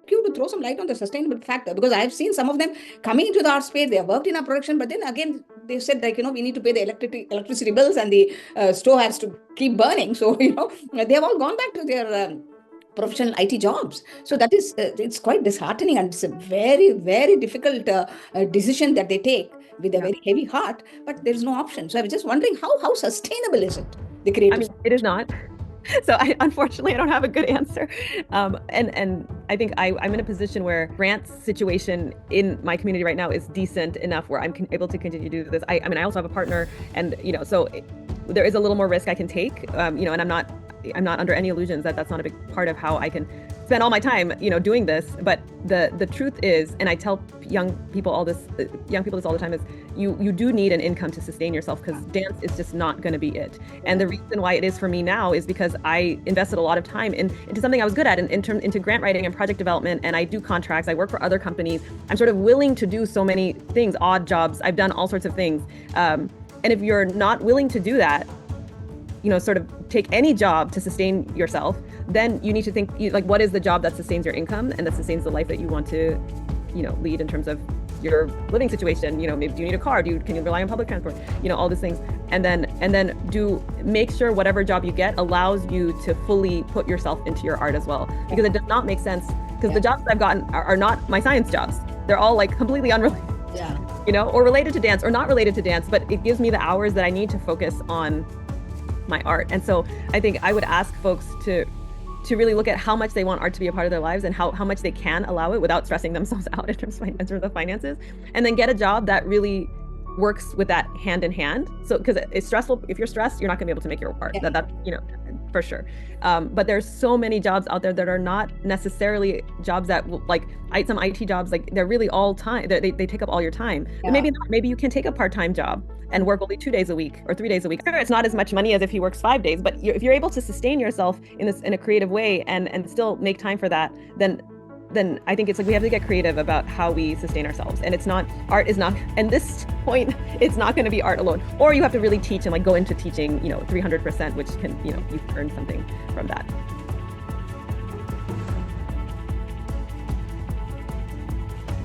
You to throw some light on the sustainable factor, because I've seen some of them coming into the art space. They have worked in our production, but then again they said, like, we need to pay the electricity bills, and the stove has to keep burning. So they have all gone back to their professional IT jobs. So that is it's quite disheartening, and it's a very, very difficult decision that they take with a very heavy heart, but there's no option. So I was just wondering, how sustainable is it, the creative? It is not. So unfortunately, I don't have a good answer. And I think I'm in a position where grants situation in my community right now is decent enough where I'm able to continue to do this. I also have a partner, and so there is a little more risk I can take, and I'm not under any illusions that that's not a big part of how I can spend all my time, doing this. But the truth is, and I tell young people this all the time, is you do need an income to sustain yourself, because dance is just not going to be it. And the reason why it is for me now is because I invested a lot of time into something I was good at, into grant writing and project development, and I do contracts, I work for other companies. I'm sort of willing to do so many things, odd jobs. I've done all sorts of things. And if you're not willing to do that, sort of take any job to sustain yourself, then you need to think, what is the job that sustains your income and that sustains the life that you want to, lead in terms of your living situation. Maybe do you need a car? Can you rely on public transport? All these things. And then make sure whatever job you get allows you to fully put yourself into your art as well. Because it does not make sense, because the jobs I've gotten are not my science jobs. They're all completely unrelated. Yeah. Or related to dance or not related to dance, but it gives me the hours that I need to focus on my art. And so I think I would ask folks to really look at how much they want art to be a part of their lives, and how much they can allow it without stressing themselves out in terms of the finances, and then get a job that really works with that hand in hand. So, because it's stressful. If you're stressed, you're not gonna be able to make your art. That for sure. But there's so many jobs out there that are not necessarily jobs that some IT jobs, they're really all time. They take up all your time. Yeah. Maybe you can take a part-time job and work only 2 days a week or 3 days a week. It's not as much money as if he works 5 days, but if you're able to sustain yourself in a creative way and still make time for that, then I think it's we have to get creative about how we sustain ourselves. And art is not, and this point, it's not going to be art alone. Or you have to really teach and go into teaching, 300%, which can, you earn something from that.